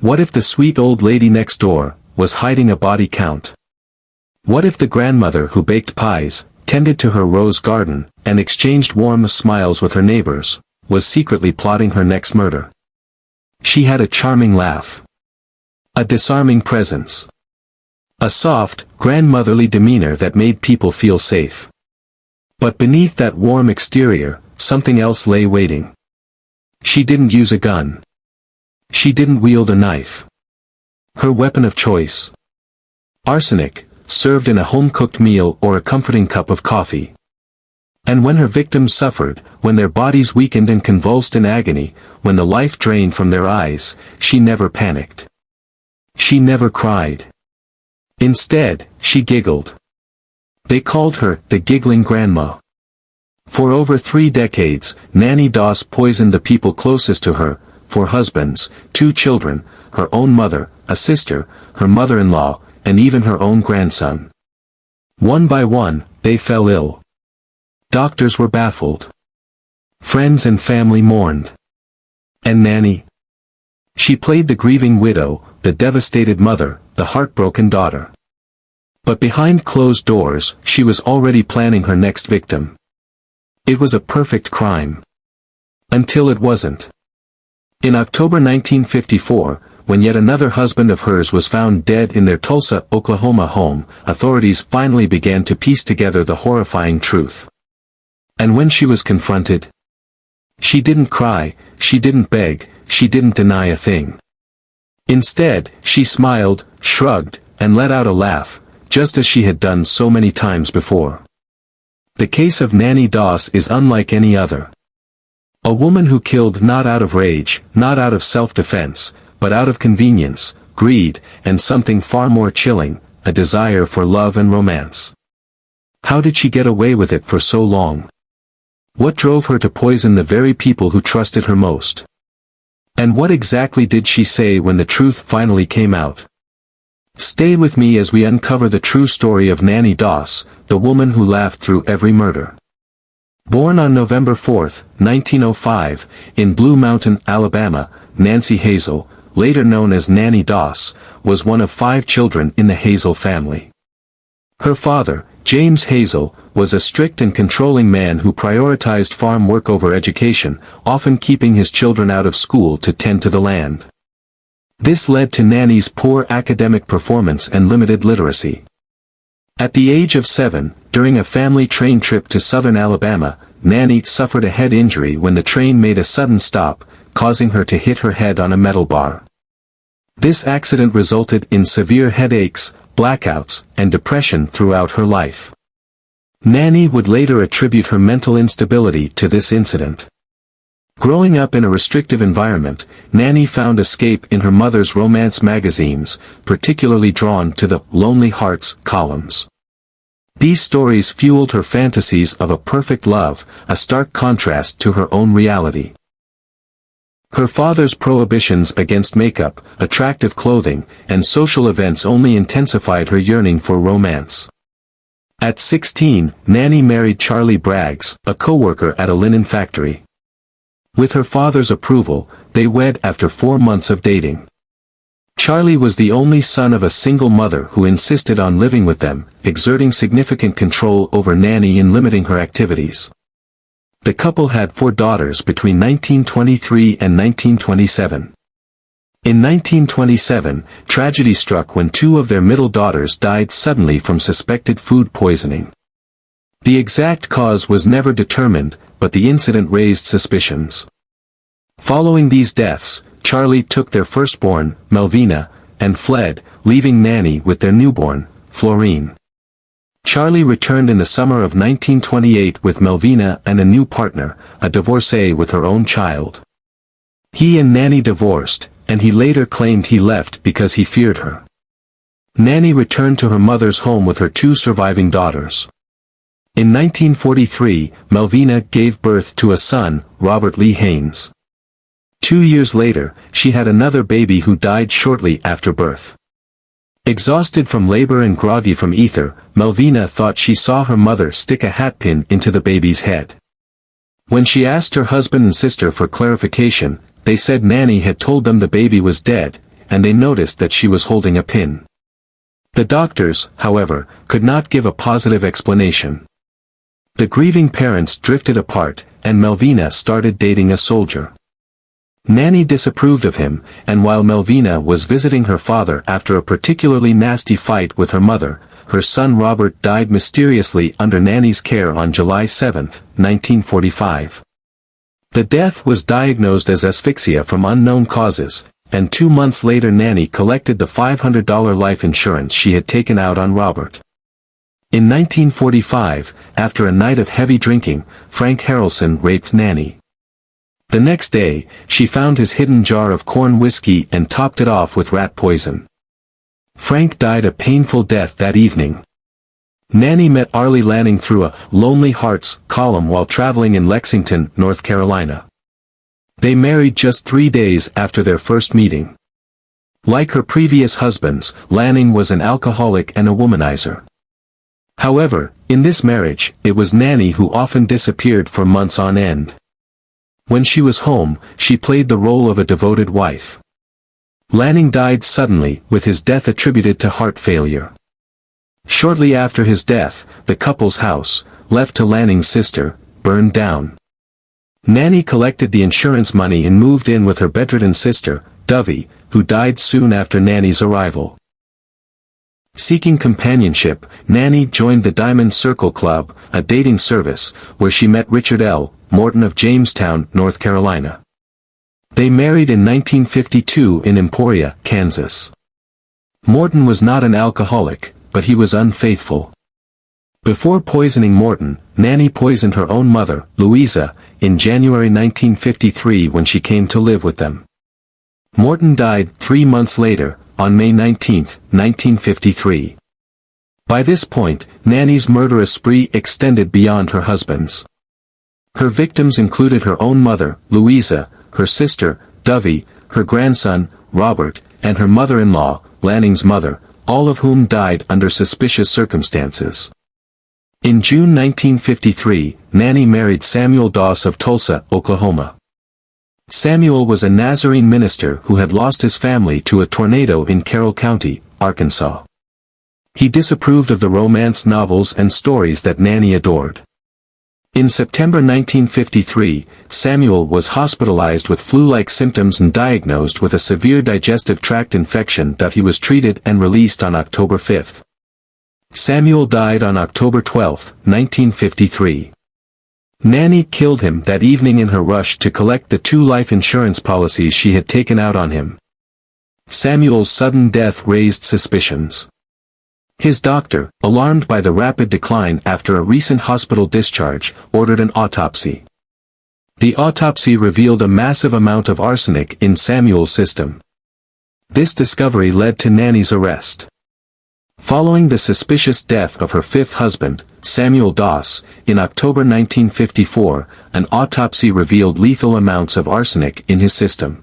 What if the sweet old lady next door was hiding a body count? What if the grandmother who baked pies, tended to her rose garden, and exchanged warm smiles with her neighbors, was secretly plotting her next murder? She had a charming laugh, a disarming presence, a soft, grandmotherly demeanor that made people feel safe. But beneath that warm exterior, something else lay waiting. She didn't use a gun. She didn't wield a knife. Her weapon of choice: arsenic, served in a home-cooked meal or a comforting cup of coffee. And when her victims suffered, when their bodies weakened and convulsed in agony, when the life drained from their eyes, she never panicked. She never cried. Instead, she giggled. They called her the Giggling Grandma. For over 3 decades, Nanny Doss poisoned the people closest to her, 4 husbands, 2 children, her own mother, a sister, her mother-in-law, and even her own grandson. One by one, they fell ill. Doctors were baffled. Friends and family mourned. And Nanny? She played the grieving widow, the devastated mother, the heartbroken daughter. But behind closed doors, she was already planning her next victim. It was a perfect crime. Until it wasn't. In October 1954, when yet another husband of hers was found dead in their Tulsa, Oklahoma home, authorities finally began to piece together the horrifying truth. And when she was confronted, she didn't cry, she didn't beg, she didn't deny a thing. Instead, she smiled, shrugged, and let out a laugh, just as she had done so many times before. The case of Nanny Doss is unlike any other. A woman who killed not out of rage, not out of self-defense, but out of convenience, greed, and something far more chilling, a desire for love and romance. How did she get away with it for so long? What drove her to poison the very people who trusted her most? And what exactly did she say when the truth finally came out? Stay with me as we uncover the true story of Nanny Doss, the woman who laughed through every murder. Born on November 4, 1905, in Blue Mountain, Alabama, Nancy Hazel, later known as Nanny Doss, was one of 5 children in the Hazel family. Her father, James Hazel, was a strict and controlling man who prioritized farm work over education, often keeping his children out of school to tend to the land. This led to Nanny's poor academic performance and limited literacy. At the age of 7, during a family train trip to southern Alabama, Nanny suffered a head injury when the train made a sudden stop, causing her to hit her head on a metal bar. This accident resulted in severe headaches, blackouts, and depression throughout her life. Nanny would later attribute her mental instability to this incident. Growing up in a restrictive environment, Nanny found escape in her mother's romance magazines, particularly drawn to the Lonely Hearts columns. These stories fueled her fantasies of a perfect love, a stark contrast to her own reality. Her father's prohibitions against makeup, attractive clothing, and social events only intensified her yearning for romance. At 16, Nanny married Charlie Braggs, a co-worker at a linen factory. With her father's approval, they wed after 4 months of dating. Charlie was the only son of a single mother who insisted on living with them, exerting significant control over Nanny and limiting her activities. The couple had 4 daughters between 1923 and 1927. In 1927, tragedy struck when 2 of their middle daughters died suddenly from suspected food poisoning. The exact cause was never determined, but the incident raised suspicions. Following these deaths, Charlie took their firstborn, Melvina, and fled, leaving Nanny with their newborn, Florine. Charlie returned in the summer of 1928 with Melvina and a new partner, a divorcee with her own child. He and Nanny divorced, and he later claimed he left because he feared her. Nanny returned to her mother's home with her 2 surviving daughters. In 1943, Melvina gave birth to a son, Robert Lee Haynes. 2 years later, she had another baby who died shortly after birth. Exhausted from labor and groggy from ether, Melvina thought she saw her mother stick a hatpin into the baby's head. When she asked her husband and sister for clarification, they said Nanny had told them the baby was dead, and they noticed that she was holding a pin. The doctors, however, could not give a positive explanation. The grieving parents drifted apart, and Melvina started dating a soldier. Nanny disapproved of him, and while Melvina was visiting her father after a particularly nasty fight with her mother, her son Robert died mysteriously under Nanny's care on July 7, 1945. The death was diagnosed as asphyxia from unknown causes, and 2 months later Nanny collected the $500 life insurance she had taken out on Robert. In 1945, after a night of heavy drinking, Frank Harrelson raped Nanny. The next day, she found his hidden jar of corn whiskey and topped it off with rat poison. Frank died a painful death that evening. Nanny met Arlie Lanning through a Lonely Hearts column while traveling in Lexington, North Carolina. They married just 3 days after their first meeting. Like her previous husbands, Lanning was an alcoholic and a womanizer. However, in this marriage, it was Nanny who often disappeared for months on end. When she was home, she played the role of a devoted wife. Lanning died suddenly, with his death attributed to heart failure. Shortly after his death, the couple's house, left to Lanning's sister, burned down. Nanny collected the insurance money and moved in with her bedridden sister, Dovey, who died soon after Nanny's arrival. Seeking companionship, Nanny joined the Diamond Circle Club, a dating service, where she met Richard L. Morton of Jamestown, North Carolina. They married in 1952 in Emporia, Kansas. Morton was not an alcoholic, but he was unfaithful. Before poisoning Morton, Nanny poisoned her own mother, Louisa, in January 1953 when she came to live with them. Morton died 3 months later, on May 19, 1953. By this point, Nanny's murderous spree extended beyond her husband's. Her victims included her own mother, Louisa, her sister, Dovey, her grandson, Robert, and her mother-in-law, Lanning's mother, all of whom died under suspicious circumstances. In June 1953, Nanny married Samuel Doss of Tulsa, Oklahoma. Samuel was a Nazarene minister who had lost his family to a tornado in Carroll County, Arkansas. He disapproved of the romance novels and stories that Nanny adored. In September 1953, Samuel was hospitalized with flu-like symptoms and diagnosed with a severe digestive tract infection that he was treated and released on October 5. Samuel died on October 12, 1953. Nanny killed him that evening in her rush to collect the 2 life insurance policies she had taken out on him. Samuel's sudden death raised suspicions. His doctor, alarmed by the rapid decline after a recent hospital discharge, ordered an autopsy. The autopsy revealed a massive amount of arsenic in Samuel's system. This discovery led to Nanny's arrest. Following the suspicious death of her 5th husband, Samuel Doss, in October 1954, an autopsy revealed lethal amounts of arsenic in his system.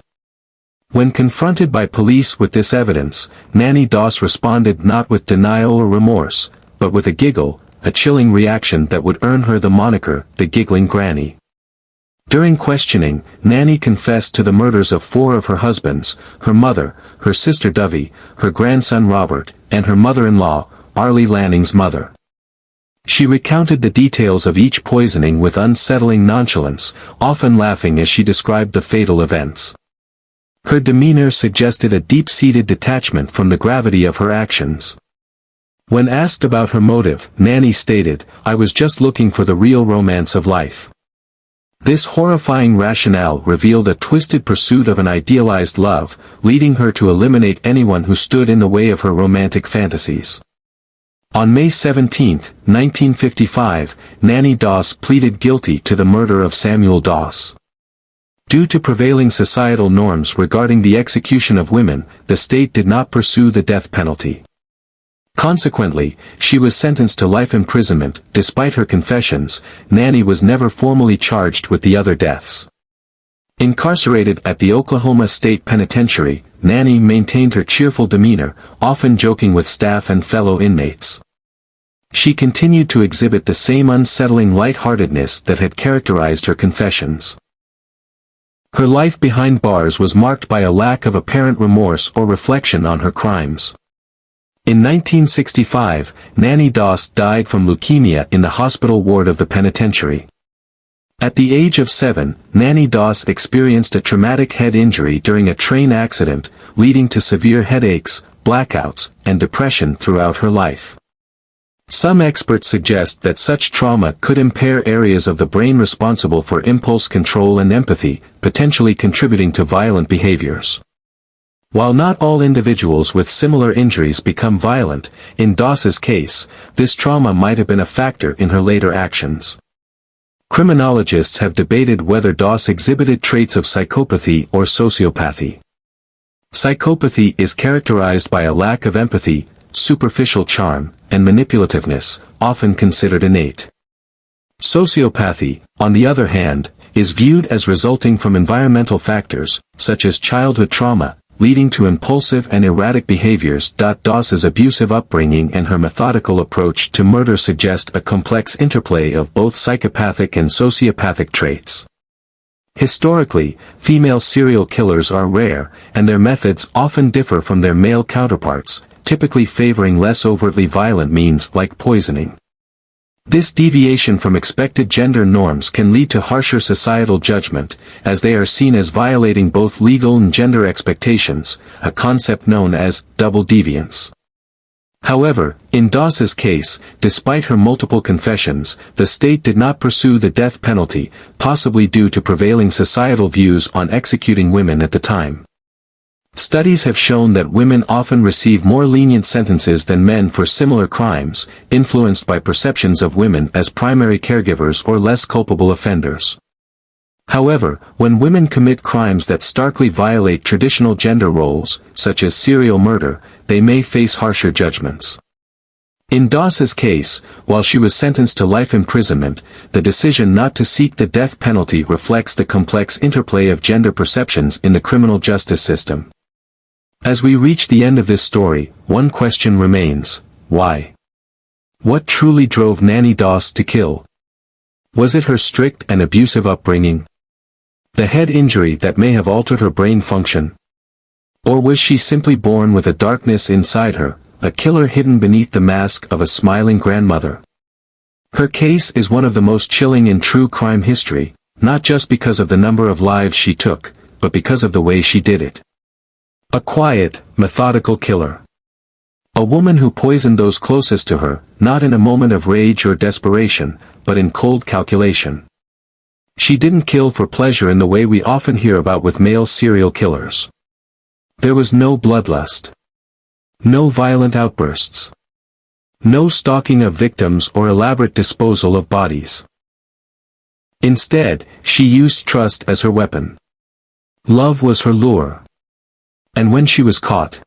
When confronted by police with this evidence, Nanny Doss responded not with denial or remorse, but with a giggle, a chilling reaction that would earn her the moniker, the Giggling Granny. During questioning, Nanny confessed to the murders of 4 of her husbands, her mother, her sister Dovey, her grandson Robert, and her mother-in-law, Arlie Lanning's mother. She recounted the details of each poisoning with unsettling nonchalance, often laughing as she described the fatal events. Her demeanor suggested a deep-seated detachment from the gravity of her actions. When asked about her motive, Nanny stated, "I was just looking for the real romance of life." This horrifying rationale revealed a twisted pursuit of an idealized love, leading her to eliminate anyone who stood in the way of her romantic fantasies. On May 17, 1955, Nanny Doss pleaded guilty to the murder of Samuel Doss. Due to prevailing societal norms regarding the execution of women, the state did not pursue the death penalty. Consequently, she was sentenced to life imprisonment. Despite her confessions, Nanny was never formally charged with the other deaths. Incarcerated at the Oklahoma State Penitentiary, Nanny maintained her cheerful demeanor, often joking with staff and fellow inmates. She continued to exhibit the same unsettling lightheartedness that had characterized her confessions. Her life behind bars was marked by a lack of apparent remorse or reflection on her crimes. In 1965, Nanny Doss died from leukemia in the hospital ward of the penitentiary. At the age of 7, Nanny Doss experienced a traumatic head injury during a train accident, leading to severe headaches, blackouts, and depression throughout her life. Some experts suggest that such trauma could impair areas of the brain responsible for impulse control and empathy, potentially contributing to violent behaviors. While not all individuals with similar injuries become violent, in Doss's case, this trauma might have been a factor in her later actions. Criminologists have debated whether Doss exhibited traits of psychopathy or sociopathy. Psychopathy is characterized by a lack of empathy, superficial charm, and manipulativeness, often considered innate. Sociopathy, on the other hand, is viewed as resulting from environmental factors, such as childhood trauma, leading to impulsive and erratic behaviors. Doss's abusive upbringing and her methodical approach to murder suggest a complex interplay of both psychopathic and sociopathic traits. Historically, female serial killers are rare, and their methods often differ from their male counterparts, typically favoring less overtly violent means like poisoning. This deviation from expected gender norms can lead to harsher societal judgment, as they are seen as violating both legal and gender expectations, a concept known as double deviance. However, in Doss's case, despite her multiple confessions, the state did not pursue the death penalty, possibly due to prevailing societal views on executing women at the time. Studies have shown that women often receive more lenient sentences than men for similar crimes, influenced by perceptions of women as primary caregivers or less culpable offenders. However, when women commit crimes that starkly violate traditional gender roles, such as serial murder, they may face harsher judgments. In Doss's case, while she was sentenced to life imprisonment, the decision not to seek the death penalty reflects the complex interplay of gender perceptions in the criminal justice system. As we reach the end of this story, one question remains: why? What truly drove Nanny Doss to kill? Was it her strict and abusive upbringing? The head injury that may have altered her brain function? Or was she simply born with a darkness inside her, a killer hidden beneath the mask of a smiling grandmother? Her case is one of the most chilling in true crime history, not just because of the number of lives she took, but because of the way she did it. A quiet, methodical killer. A woman who poisoned those closest to her, not in a moment of rage or desperation, but in cold calculation. She didn't kill for pleasure in the way we often hear about with male serial killers. There was no bloodlust. No violent outbursts. No stalking of victims or elaborate disposal of bodies. Instead, she used trust as her weapon. Love was her lure. And when she was caught,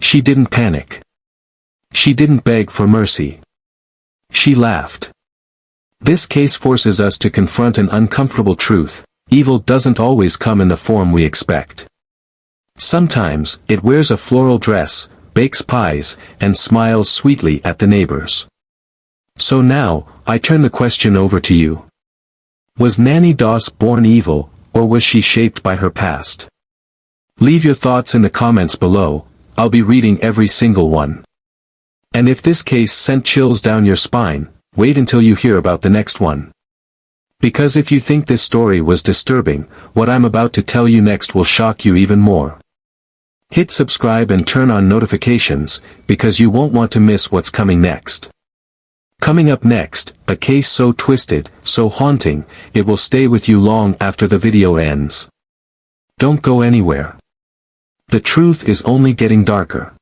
she didn't panic. She didn't beg for mercy. She laughed. This case forces us to confront an uncomfortable truth: evil doesn't always come in the form we expect. Sometimes, it wears a floral dress, bakes pies, and smiles sweetly at the neighbors. So now, I turn the question over to you. Was Nanny Doss born evil, or was she shaped by her past? Leave your thoughts in the comments below. I'll be reading every single one. And if this case sent chills down your spine, wait until you hear about the next one. Because if you think this story was disturbing, what I'm about to tell you next will shock you even more. Hit subscribe and turn on notifications, because you won't want to miss what's coming next. Coming up next, a case so twisted, so haunting, it will stay with you long after the video ends. Don't go anywhere. The truth is only getting darker.